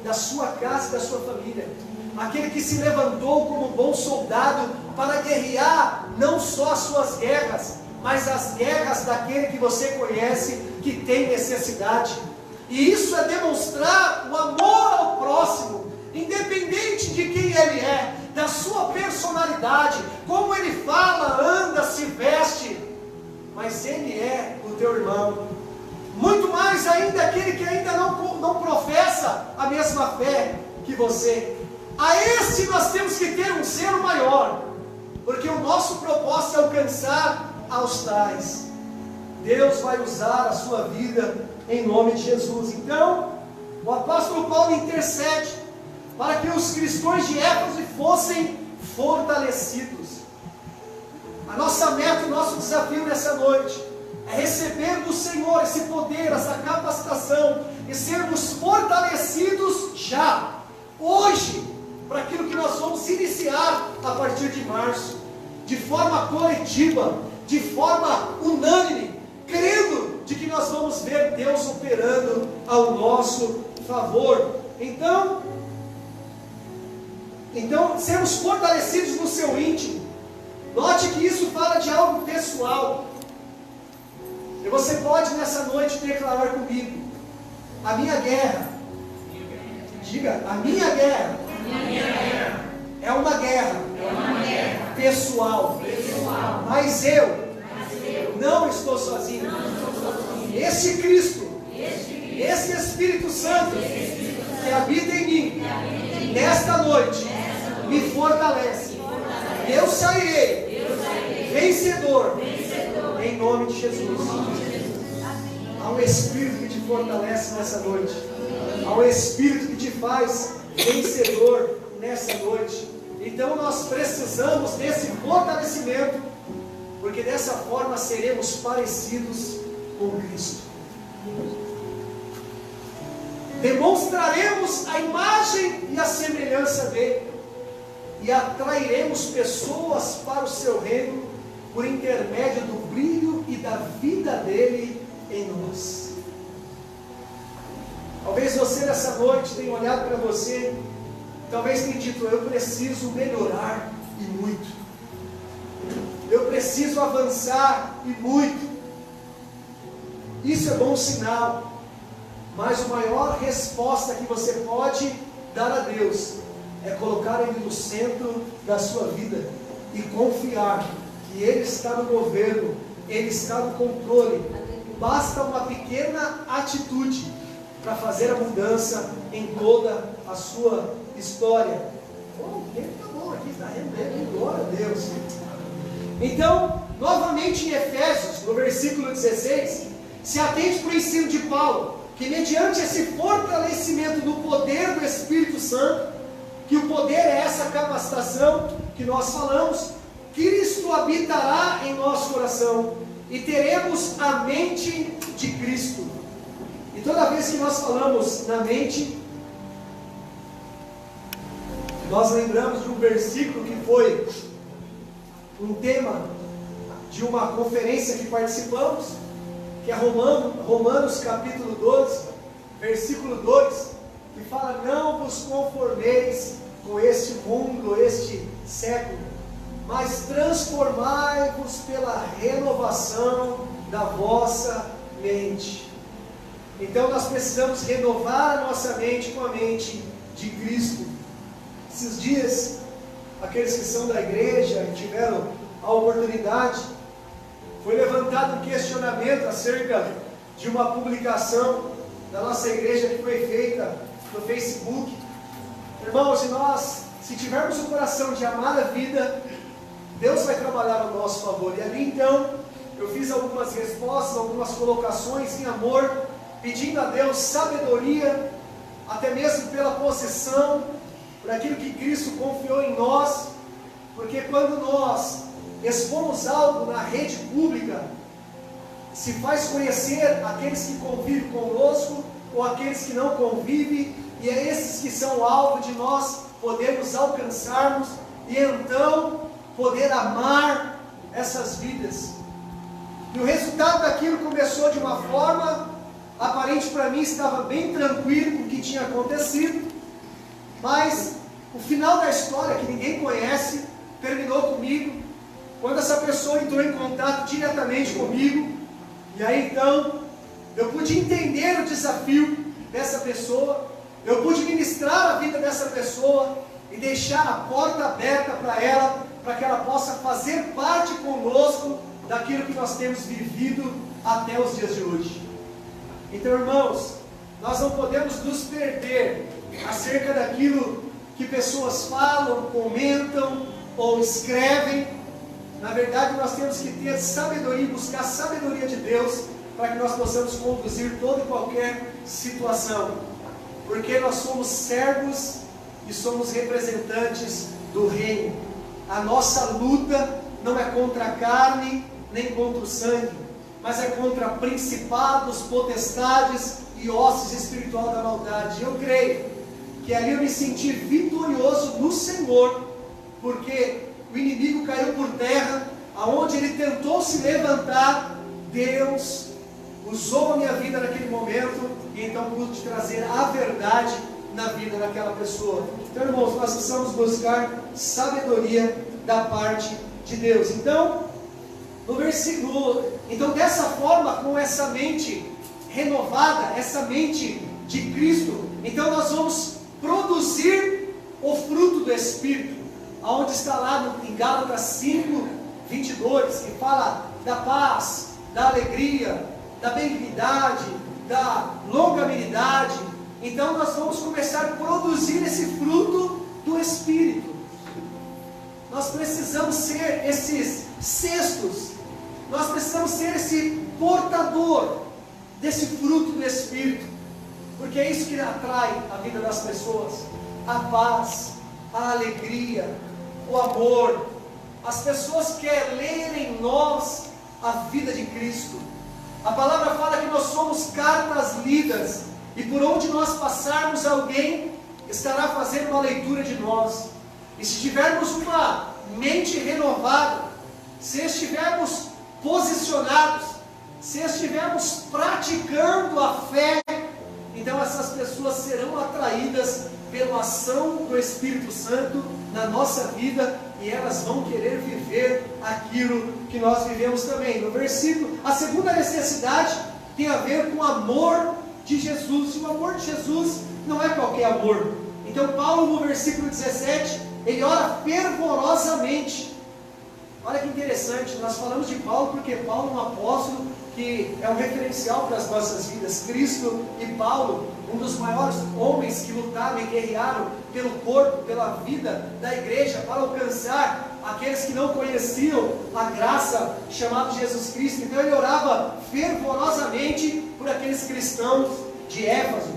da sua casa e da sua família, aquele que se levantou como bom soldado para guerrear não só as suas guerras, mas as guerras daquele que você conhece que tem necessidade. E isso é demonstrar o amor ao próximo, independente de quem ele é, da sua personalidade, como ele fala, anda, se veste, mas ele é o teu irmão. Muito mais ainda aquele que ainda não professa a mesma fé que você. A esse nós temos que ter um zelo maior, porque o nosso propósito é alcançar aos tais. Deus vai usar a sua vida em nome de Jesus. Então, o apóstolo Paulo intercede para que os cristãos de Éfeso fossem fortalecidos. A nossa meta, o nosso desafio nessa noite é receber do Senhor esse poder, essa capacitação e sermos fortalecidos já, hoje, para aquilo que nós vamos iniciar a partir de março, de forma coletiva, de forma unânime, crendo de que nós vamos ver Deus operando ao nosso favor. Então, sermos fortalecidos no seu íntimo. Note que isso fala de algo pessoal. E você pode nessa noite declarar comigo: a minha guerra, diga, a minha guerra é uma guerra pessoal. Mas eu não estou sozinho. Esse Cristo, esse Espírito Santo que habita em mim, nesta noite, me fortalece. Eu sairei vencedor em nome de Jesus. Há um Espírito que te fortalece nessa noite. Há um Espírito que te faz vencedor nessa noite. Então nós precisamos desse fortalecimento, porque dessa forma seremos parecidos com Cristo. Demonstraremos a imagem e a semelhança dele e atrairemos pessoas para o seu reino por intermédio do brilho e da vida dele em nós. Talvez você nessa noite tenha olhado para você, talvez tenha dito: eu preciso melhorar e muito, eu preciso avançar e muito. Isso é bom sinal, mas a maior resposta que você pode dar a Deus é colocar Ele no centro da sua vida e confiar que Ele está no governo, Ele está no controle. Basta uma pequena atitude para fazer a mudança em toda a sua história. O tempo está bom aqui, está rendendo, glória a Deus. Então, novamente em Efésios, no versículo 16, se atente para o ensino de Paulo, que mediante esse fortalecimento do poder do Espírito Santo, que o poder é essa capacitação que nós falamos, Cristo habitará em nosso coração e teremos a mente de Cristo. E toda vez que nós falamos na mente, nós lembramos de um versículo que foi um tema de uma conferência que participamos, que é Romanos capítulo 12, versículo 2, que fala: não vos conformeis com este mundo, este século, mas transformai-vos pela renovação da vossa mente. Então nós precisamos renovar a nossa mente com a mente de Cristo. Esses dias, aqueles que são da igreja e tiveram a oportunidade, foi levantado um questionamento acerca de uma publicação da nossa igreja que foi feita no Facebook. Irmãos, se tivermos o coração de amar a vida, Deus vai trabalhar ao nosso favor. E ali então, eu fiz algumas respostas, algumas colocações em amor, pedindo a Deus sabedoria, até mesmo pela posição, por aquilo que Cristo confiou em nós, porque quando nós expomos algo na rede pública, se faz conhecer aqueles que convivem conosco, ou aqueles que não convivem, e é esses que são alvo de nós podermos alcançarmos, e então poder amar essas vidas. E o resultado daquilo começou de uma forma, aparente para mim estava bem tranquilo com o que tinha acontecido, mas o final da história, que ninguém conhece, terminou comigo, quando essa pessoa entrou em contato diretamente comigo, e aí então, eu pude entender o desafio dessa pessoa, eu pude ministrar a vida dessa pessoa, e deixar a porta aberta para ela, para que ela possa fazer parte conosco, daquilo que nós temos vivido até os dias de hoje. Então, irmãos, nós não podemos nos perder acerca daquilo que pessoas falam, comentam ou escrevem. Na verdade, nós temos que ter sabedoria e buscar a sabedoria de Deus para que nós possamos conduzir toda e qualquer situação, porque nós somos servos e somos representantes do reino. A nossa luta não é contra a carne nem contra o sangue, mas é contra principados, potestades e hostes espiritual da maldade. Eu creio que ali eu me senti vitorioso no Senhor, porque o inimigo caiu por terra, aonde ele tentou se levantar, Deus usou a minha vida naquele momento, e então pude trazer a verdade na vida daquela pessoa. Então, irmãos, nós precisamos buscar sabedoria da parte de Deus. Então, no versículo, então dessa forma, com essa mente renovada, essa mente de Cristo, então nós vamos produzir o fruto do Espírito, aonde está lá em Gálatas 5:22, que fala da paz, da alegria, da benignidade, da longanimidade. Então nós vamos começar a produzir esse fruto do Espírito. Nós precisamos ser esses cestos, nós precisamos ser esse portador desse fruto do Espírito, porque é isso que atrai a vida das pessoas: a paz, a alegria, o amor. As pessoas querem ler em nós a vida de Cristo. A palavra fala que nós somos cartas lidas, e por onde nós passarmos, alguém estará fazendo uma leitura de nós. E se tivermos uma mente renovada, se estivermos posicionados, se estivermos praticando a fé, então essas pessoas serão atraídas pela ação do Espírito Santo na nossa vida, e elas vão querer viver aquilo que nós vivemos também. No versículo, a segunda necessidade tem a ver com o amor de Jesus. E o amor de Jesus não é qualquer amor. Então Paulo, no versículo 17, ele ora fervorosamente. Olha que interessante, nós falamos de Paulo porque Paulo é um apóstolo que é um referencial para as nossas vidas. Cristo e Paulo, um dos maiores homens que lutaram e guerrearam pelo corpo, pela vida da igreja, para alcançar aqueles que não conheciam a graça chamada Jesus Cristo. Então ele orava fervorosamente por aqueles cristãos de Éfeso,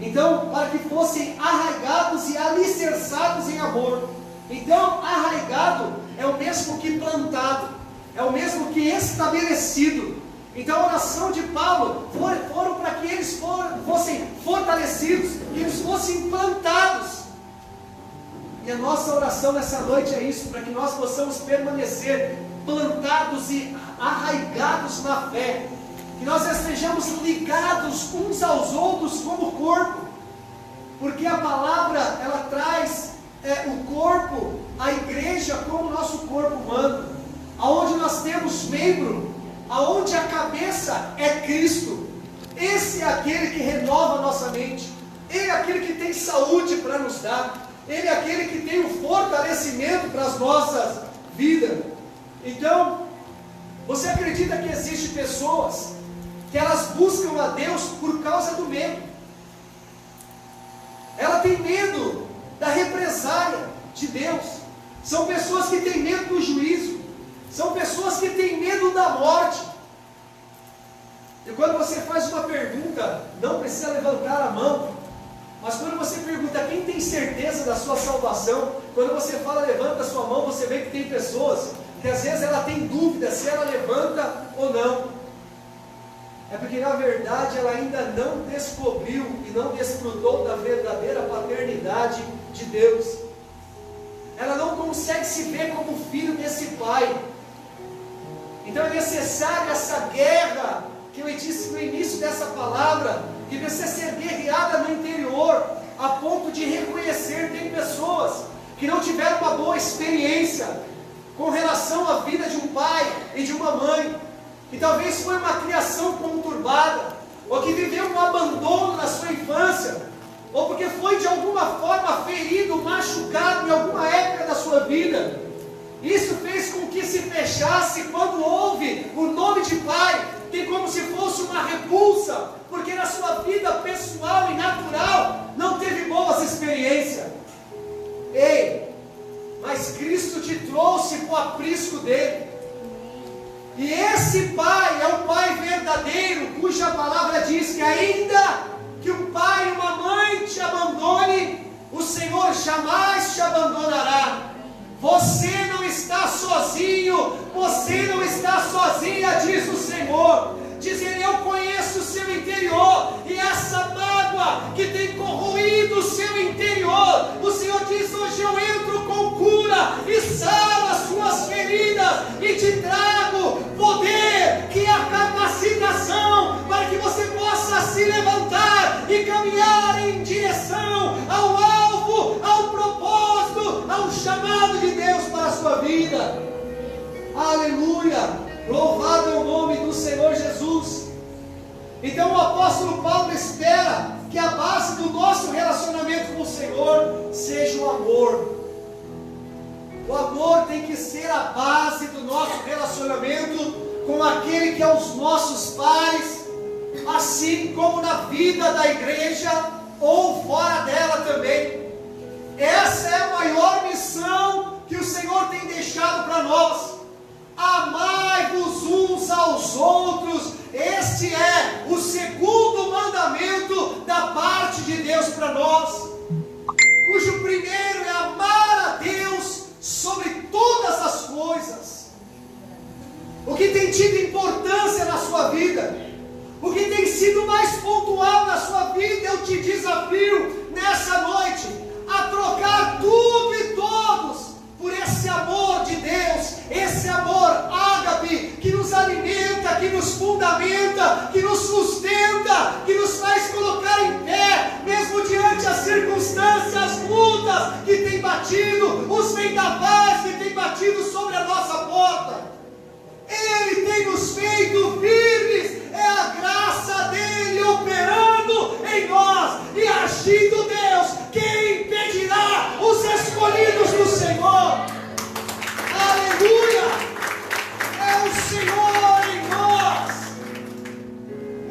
então para que fossem arraigados e alicerçados em amor. Então arraigado é o mesmo que plantado, é o mesmo que estabelecido. Então a oração de Paulo foram para que eles fossem fortalecidos, que eles fossem plantados. E a nossa oração nessa noite é isso, para que nós possamos permanecer plantados e arraigados na fé, que nós estejamos ligados uns aos outros como corpo, porque a palavra ela traz o corpo, a igreja como nosso corpo humano, aonde nós temos membro, aonde a cabeça é Cristo. Esse é aquele que renova a nossa mente, ele é aquele que tem saúde para nos dar, ele é aquele que tem o fortalecimento para as nossas vidas. Então, você acredita que existem pessoas que elas buscam a Deus por causa do medo? Ela tem medo da represália de Deus. São pessoas que têm medo do juízo, são pessoas que têm medo da morte. E quando você faz uma pergunta, não precisa levantar a mão, mas quando você pergunta quem tem certeza da sua salvação, quando você fala levanta a sua mão, você vê que tem pessoas que às vezes ela tem dúvida se ela levanta ou não. É porque na verdade ela ainda não descobriu e não desfrutou da verdadeira paternidade de Deus. Ela não consegue se ver como filho desse Pai. Então é necessária essa guerra que que eu disse no início dessa palavra, que precisa ser guerreada no interior, a ponto de reconhecer. Tem pessoas que não tiveram uma boa experiência com relação à vida de um pai e de uma mãe, que talvez foi uma criação conturbada, ou que viveu um abandono na sua infância, ou porque foi de alguma forma ferido, machucado em alguma época da sua vida. Isso fez com que se fechasse quando ouve o nome de pai, tem como se fosse uma repulsa, porque na sua vida pessoal e natural não teve boas experiências. Ei, mas Cristo te trouxe para o aprisco dele. E esse pai é o pai verdadeiro, cuja palavra diz que ainda que um pai e uma mãe te abandone, o Senhor jamais te abandonará. Você não está sozinho, você não está sozinha, diz o Senhor. Diz ele: eu conheço o seu interior, e essa mágoa que tem corroído o seu interior, o Senhor diz: hoje eu entro com cura e saro as suas feridas, e te trago poder, que é a capacitação para que você possa se levantar e caminhar em direção ao alvo, ao propósito, ao chamado de Deus para a sua vida. Aleluia! Louvado é o nome do Senhor Jesus. Então o apóstolo Paulo espera que a base do nosso relacionamento com o Senhor seja o amor. O amor tem que ser a base do nosso relacionamento com aquele que é os nossos pais, assim como na vida da igreja ou fora dela também. Essa é a maior missão que o Senhor tem deixado para nós. Amai-vos uns aos outros. Este é o segundo mandamento da parte de Deus para nós, cujo primeiro é amar a Deus sobre todas as coisas. O que tem tido importância na sua vida, o que tem sido mais pontual na sua vida, eu te desafio nessa noite a trocar tudo e todos por esse amor de Deus, esse amor ágape, que nos alimenta, que nos fundamenta, que nos sustenta, que nos faz colocar em pé, mesmo diante as circunstâncias, as lutas que têm batido, os vendavais que têm batido sobre a nossa porta. Ele tem nos feito firmes, é a graça dele operando em nós, e agindo Deus, quem impedirá os escolhidos do Senhor? Aleluia! É o Senhor em nós,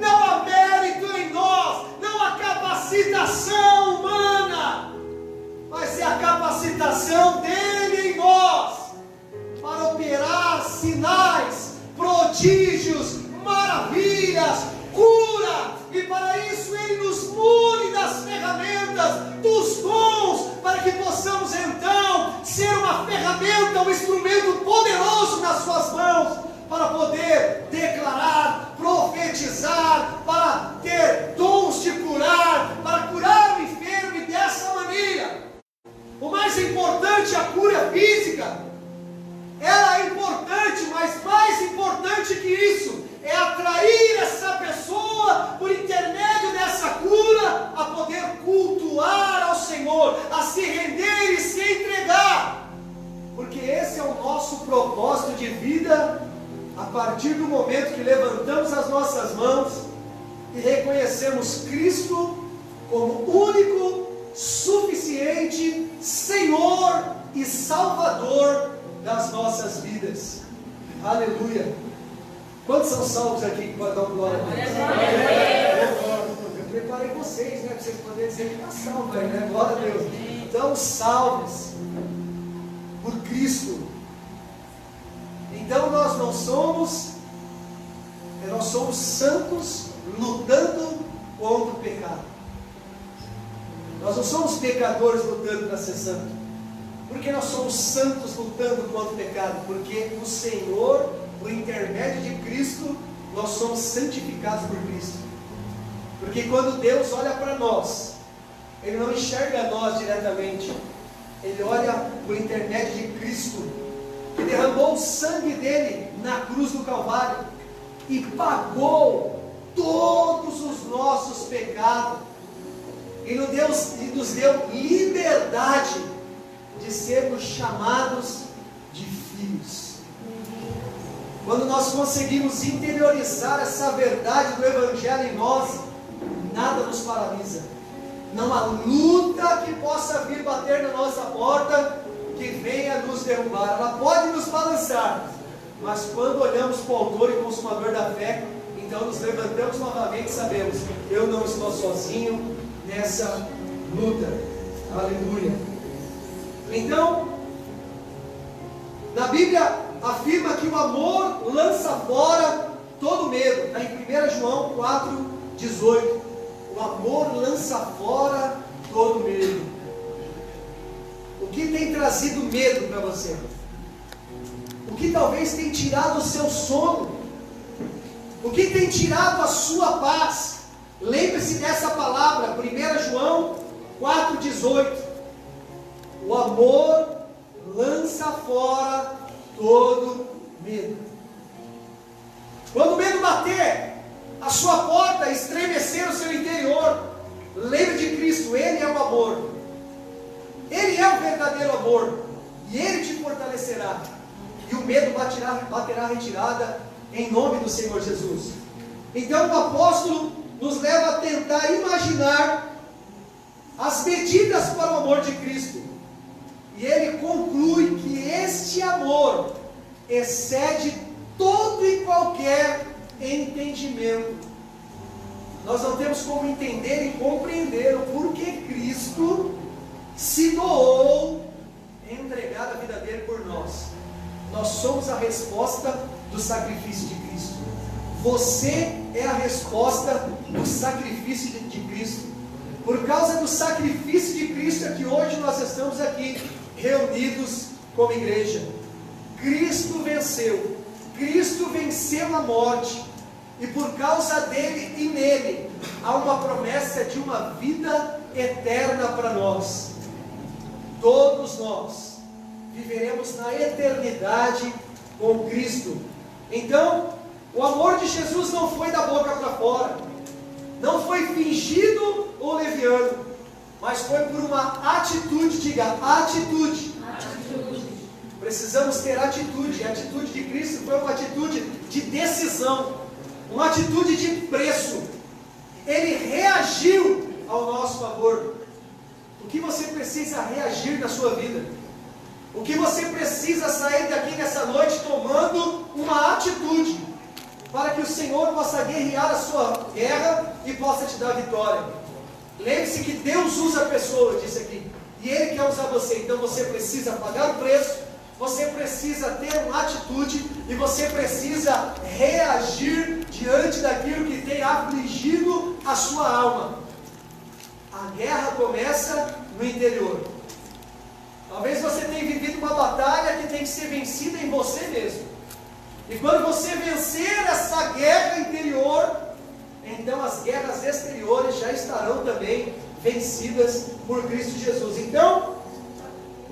não há mérito em nós, não há capacitação humana, mas é a capacitação dele em nós, para operar sinais, prodígios, maravilhas, cura, e para isso ele nos mune das ferramentas, dos dons, para que possamos então ser uma ferramenta, um instrumento poderoso nas suas mãos, para poder declarar, profetizar, para ter dons de curar, para curar o enfermo, e dessa maneira. O mais importante, a cura física, ela é importante, mas mais importante que isso é atrair essa pessoa, por intermédio dessa cura, a poder cultuar ao Senhor, a se render e se entregar, porque esse é o nosso propósito de vida, a partir do momento que levantamos as nossas mãos e reconhecemos Cristo como único, suficiente Senhor e Salvador das nossas vidas. Aleluia! Quantos são salvos aqui que podem dar glória a Deus? Eu preparei vocês, né? Para vocês poderem dizer que está salvo aí, né? Glória a Deus. Então, salvos por Cristo. Então nós não somos, nós somos santos lutando contra o pecado. Nós não somos pecadores lutando para ser santo. Por que nós somos santos lutando contra o pecado? Porque o Senhor, por intermédio de Cristo, nós somos santificados por Cristo. Porque quando Deus olha para nós, Ele não enxerga nós diretamente, Ele olha por intermédio de Cristo, que derramou o sangue dele na cruz do Calvário e pagou todos os nossos pecados e nos deu liberdade de sermos chamados de filhos. Quando nós conseguimos interiorizar essa verdade do Evangelho em nós, nada nos paralisa. Não há luta que possa vir bater na nossa porta que venha nos derrubar. Ela pode nos balançar, mas quando olhamos para o autor e consumador da fé, então nos levantamos novamente e sabemos: eu não estou sozinho nessa luta. Aleluia. Então, na Bíblia afirma que o amor lança fora todo medo. Está em 1 João 4,18. O amor lança fora todo medo. O que tem trazido medo para você? O que talvez tem tirado o seu sono? O que tem tirado a sua paz? Lembre-se dessa palavra, 1 João 4,18. O amor lança fora todo medo. Quando o medo bater a sua porta, estremecer o seu interior, lembre de Cristo. Ele é o amor. Ele é o verdadeiro amor. E Ele te fortalecerá. E o medo baterá retirada em nome do Senhor Jesus. Então o apóstolo nos leva a tentar imaginar as medidas para o amor de Cristo. E ele conclui que este amor excede todo e qualquer entendimento. Nós não temos como entender e compreender o porquê Cristo se doou em entregar a vida dele por nós. Nós somos a resposta do sacrifício de Cristo. Você é a resposta do sacrifício de Cristo. Por causa do sacrifício de Cristo é que hoje nós estamos aqui reunidos como igreja. Cristo venceu. Cristo venceu a morte. E por causa dele e nele há uma promessa de uma vida eterna para nós. Todos nós viveremos na eternidade com Cristo. Então, o amor de Jesus não foi da boca para fora, não foi fingido ou leviano, mas foi por uma atitude. Diga, atitude. Precisamos ter atitude. A atitude de Cristo foi uma atitude de decisão, uma atitude de preço. Ele reagiu ao nosso favor. O que você precisa reagir na sua vida? O que você precisa sair daqui nessa noite tomando uma atitude, para que o Senhor possa guerrear a sua guerra e possa te dar vitória. Lembre-se que Deus usa pessoas, disse aqui, e Ele quer usar você. Então você precisa pagar o preço, você precisa ter uma atitude, e você precisa reagir diante daquilo que tem afligido a sua alma. A guerra começa no interior. Talvez você tenha vivido uma batalha que tem que ser vencida em você mesmo. E quando você vencer essa guerra interior, então as guerras exteriores já estarão também vencidas por Cristo Jesus. Então,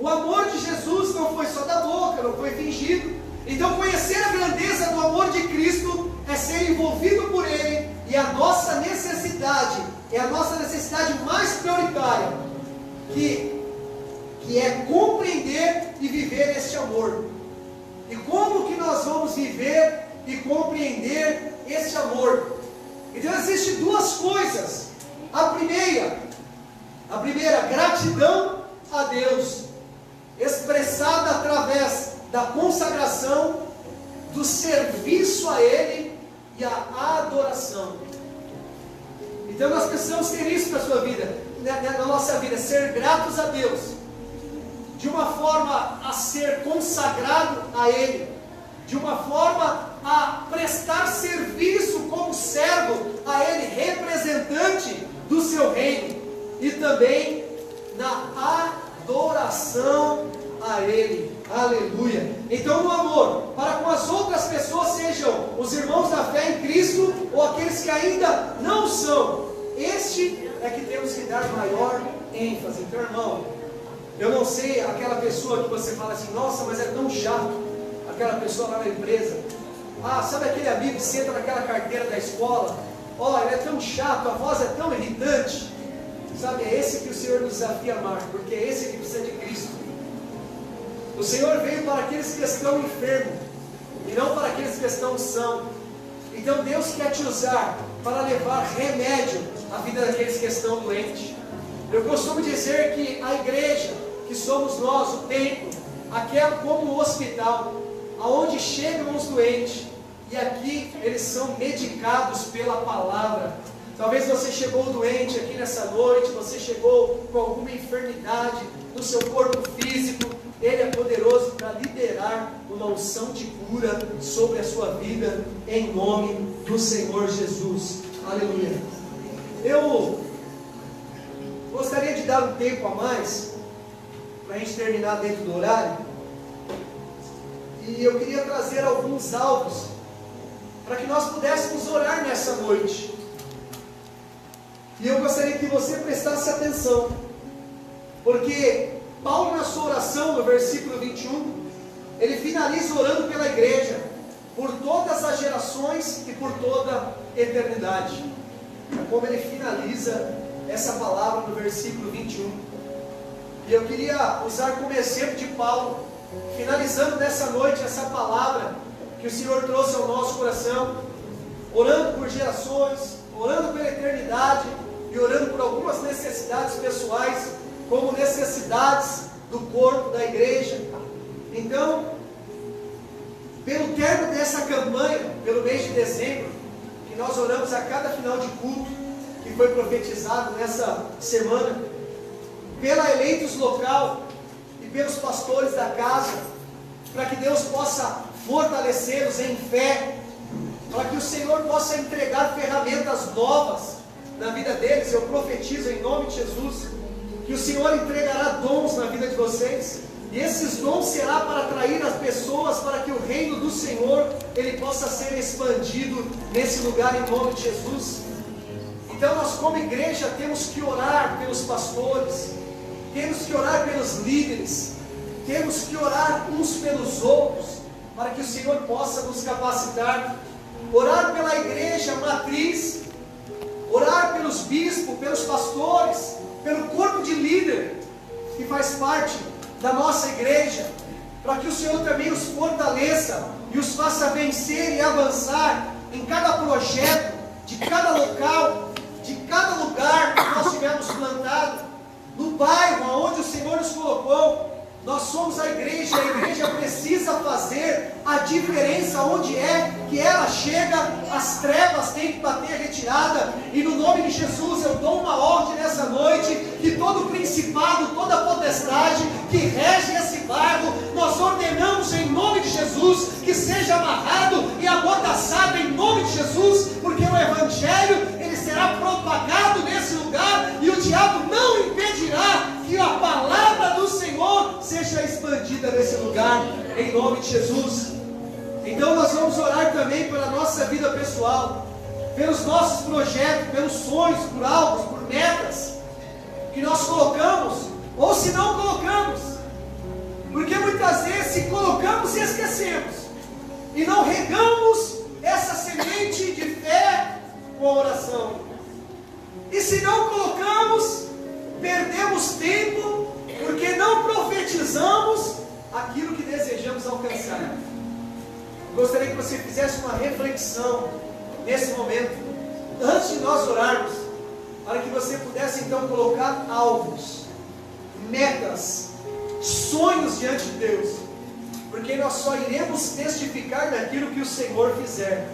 o amor de Jesus não foi só da boca, não foi fingido. Então, conhecer a grandeza do amor de Cristo é ser envolvido por Ele. E a nossa necessidade, é a nossa necessidade mais prioritária, que é compreender e viver este amor. E como que nós vamos viver e compreender este amor? Então existem duas coisas. A primeira, gratidão a Deus, expressada através da consagração, do serviço a Ele e a adoração. Então nós precisamos ter isso na sua vida, na nossa vida, ser gratos a Deus, de uma forma a ser consagrado a Ele, de uma forma a prestar serviço como servo a Ele, representante do seu reino, e também na adoração a Ele. Aleluia. Então o amor para com as outras pessoas, sejam os irmãos da fé em Cristo ou aqueles que ainda não são, este é que temos que dar maior ênfase. Então, irmão, eu não sei aquela pessoa que você fala assim: nossa, mas é tão chato aquela pessoa lá na empresa. Ah, sabe aquele amigo que senta naquela carteira da escola ó, ele é tão chato, a voz é tão irritante. Sabe, é esse que o Senhor nos desafia a amar, porque é esse que precisa de Cristo. O Senhor veio para aqueles que estão enfermos, e não para aqueles que estão sãos. Então Deus quer te usar para levar remédio à vida daqueles que estão doentes. Eu costumo dizer que a igreja, que somos nós, o templo, aqui é como um hospital, aonde chegam os doentes, e aqui eles são medicados pela palavra. Talvez você chegou doente aqui nessa noite, você chegou com alguma enfermidade no seu corpo físico. Ele é poderoso para liberar uma unção de cura sobre a sua vida, em nome do Senhor Jesus. Aleluia. Eu gostaria de dar um tempo a mais, para a gente terminar dentro do horário, e eu queria trazer alguns áudios, para que nós pudéssemos orar nessa noite. E eu gostaria que você prestasse atenção, porque Paulo, na sua oração, no versículo 21, ele finaliza orando pela igreja, por todas as gerações e por toda a eternidade. É como ele finaliza essa palavra no versículo 21. E eu queria usar como exemplo de Paulo, finalizando nessa noite essa palavra que o Senhor trouxe ao nosso coração, orando por gerações, orando pela eternidade e orando por algumas necessidades pessoais, como necessidades do corpo da igreja. Então, pelo término dessa campanha, pelo mês de dezembro, que nós oramos a cada final de culto, que foi profetizado nessa semana, pela eleitos local e pelos pastores da casa, para que Deus possa fortalecê-los em fé, para que o Senhor possa entregar ferramentas novas na vida deles. Eu profetizo em nome de Jesus, que o Senhor entregará dons na vida de vocês, e esses dons será para atrair as pessoas, para que o reino do Senhor, ele possa ser expandido nesse lugar em nome de Jesus. Então nós como igreja temos que orar pelos pastores, temos que orar pelos líderes, temos que orar uns pelos outros, para que o Senhor possa nos capacitar, orar pela igreja matriz, orar pelos bispos, pelos pastores, pelo corpo de líder que faz parte da nossa igreja, para que o Senhor também os fortaleça e os faça vencer e avançar em cada projeto, de cada local, de cada lugar que nós tivermos plantado, no bairro onde o Senhor nos colocou. Nós somos a igreja precisa fazer a diferença onde é que ela chega. As trevas têm que bater retirada, e no nome de Jesus eu dou uma ordem nessa noite, que todo principado, toda potestade que rege esse bairro, nós ordenamos em nome de Jesus, que seja amarrado e amordaçado em nome de Jesus, porque o Evangelho, ele será propagado nesse lugar, e o diabo não impedirá que a palavra do Senhor seja expandida nesse lugar, em nome de Jesus. Então nós vamos orar também pela nossa vida pessoal, pelos nossos projetos, pelos sonhos, por alvos, por metas que nós colocamos, ou se não colocamos, porque muitas vezes se colocamos e esquecemos, e não regamos essa semente de fé com a oração, e se não colocamos, perdemos tempo, porque não profetizamos aquilo que desejamos alcançar. Gostaria que você fizesse uma reflexão nesse momento, antes de nós orarmos, para que você pudesse então colocar alvos, metas, sonhos diante de Deus, porque nós só iremos testificar daquilo que o Senhor fizer,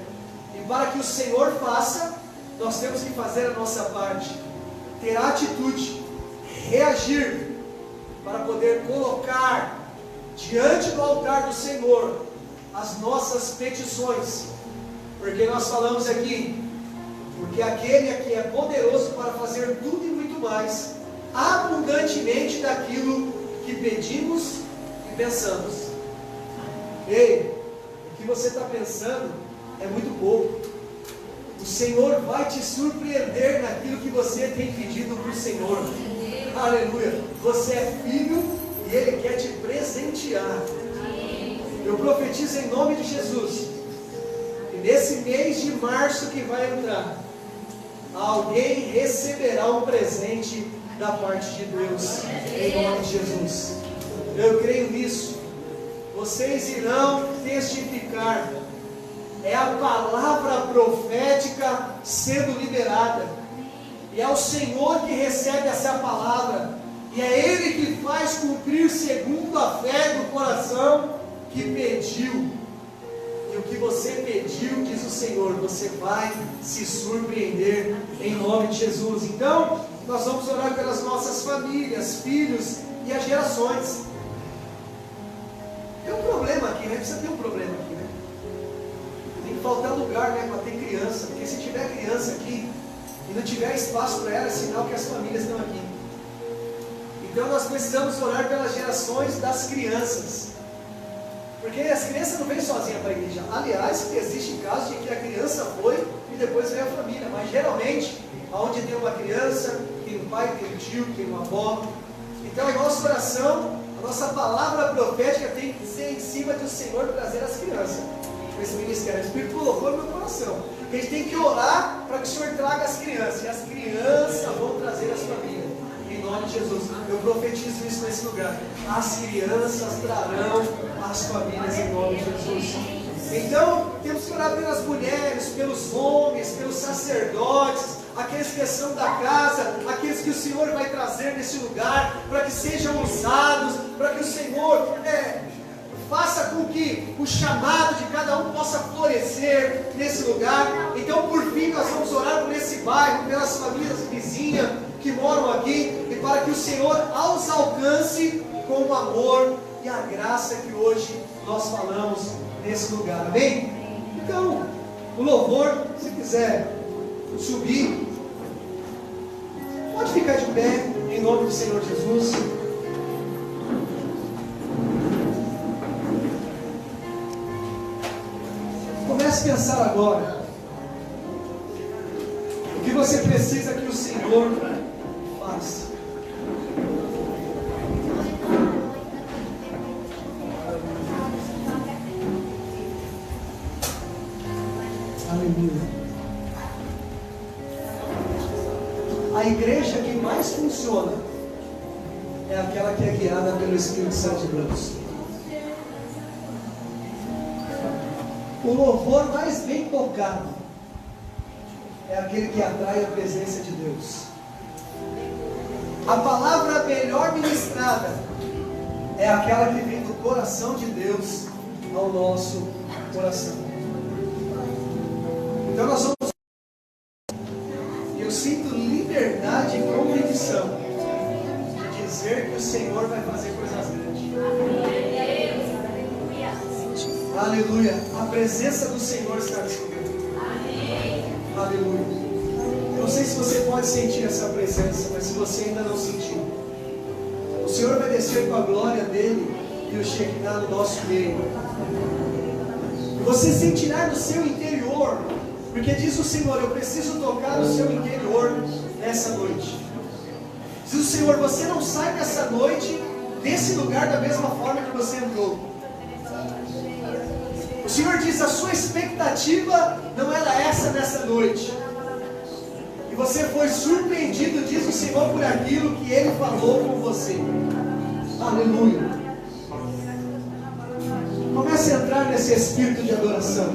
e para que o Senhor faça, nós temos que fazer a nossa parte, ter a atitude, reagir, para poder colocar diante do altar do Senhor as nossas petições, porque nós falamos aqui, porque aquele que é poderoso para fazer tudo e muito mais, abundantemente daquilo que pedimos e pensamos. Ei, o que você está pensando é muito pouco. O Senhor vai te surpreender naquilo que você tem pedido para o Senhor. Aleluia. Você é filho e Ele quer te presentear. Eu profetizo em nome de Jesus, e nesse mês de março que vai entrar, alguém receberá um presente da parte de Deus, em nome de Jesus. Eu creio nisso. Vocês irão testificar. É a palavra profética sendo liberada. E é o Senhor que recebe essa palavra. E é Ele que faz cumprir segundo a fé do coração que pediu. E o que você pediu, diz o Senhor, você vai se surpreender em nome de Jesus. Então, nós vamos orar pelas nossas famílias, filhos e as gerações. Tem um problema aqui, né? Precisa ter um problema aqui, né? Tem que faltar lugar, né, para ter criança. Porque se tiver criança aqui e não tiver espaço para ela, é sinal que as famílias estão aqui. Então nós precisamos orar pelas gerações das crianças. Porque as crianças não vêm sozinhas para a igreja. Aliás, existe casos de que a criança foi e depois veio a família. Mas geralmente, onde tem uma criança, tem um pai, tem um tio, tem uma avó. Então a nossa oração, a nossa palavra profética tem que ser em cima do Senhor trazer as crianças. Esse ministério, o Espírito colocou no meu coração. A gente tem que orar para que o Senhor traga as crianças. E as crianças vão trazer as famílias. Em nome de Jesus. Eu profetizo isso nesse lugar. As crianças trarão as famílias em nome de Jesus. Então, temos que orar pelas mulheres, pelos homens, pelos sacerdotes, aqueles que são da casa, aqueles que o Senhor vai trazer nesse lugar, para que sejam usados, para que o Senhor faça com que o chamado de cada um possa florescer nesse lugar. Então, por fim, nós vamos orar por esse bairro, pelas famílias vizinhas que moram aqui, e para que o Senhor os alcance com o amor e a graça que hoje nós falamos nesse lugar, amém? Então, o louvor, se quiser subir, pode ficar de pé, em nome do Senhor Jesus. Comece a pensar agora, o que você precisa que o Senhor faça. Aleluia. A igreja que mais funciona é aquela que é guiada pelo Espírito Santo de Deus. O louvor mais bem tocado é aquele que atrai a presença de Deus. A palavra melhor ministrada é aquela que vem do coração de Deus ao nosso coração. Então nós vamos. Eu sinto liberdade e convicção de dizer que o Senhor vai fazer coisas grandes. Aleluia. A presença do Senhor está disponível. Aleluia. Eu não sei se você pode sentir essa presença, mas se você ainda não sentiu, o Senhor vai descer com a glória dele e o Shekinah no nosso meio. E você sentirá no seu interior, porque diz o Senhor, eu preciso tocar no seu interior nessa noite. Diz o Senhor, você não sai dessa noite, desse lugar, da mesma forma que você entrou. O Senhor diz, a sua expectativa não era essa nessa noite. E você foi surpreendido, diz o Senhor, por aquilo que Ele falou com você. Aleluia. Comece a entrar nesse espírito de adoração.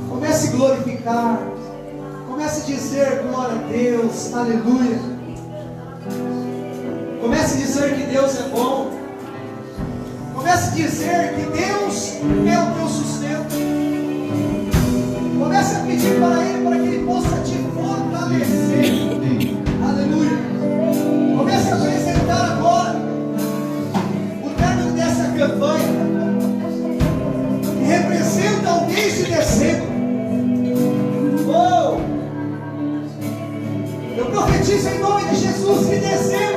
Comece a glorificar. Comece a dizer glória a Deus. Aleluia. Comece a dizer que Deus é bom. Comece a dizer que Deus é o teu sustento. Comece a pedir para Ele, para que Ele possa te fortalecer. Aleluia. Comece a apresentar agora o término dessa campanha, que representa o mês de dezembro. Oh! Eu profetizo em nome de Jesus que dezembro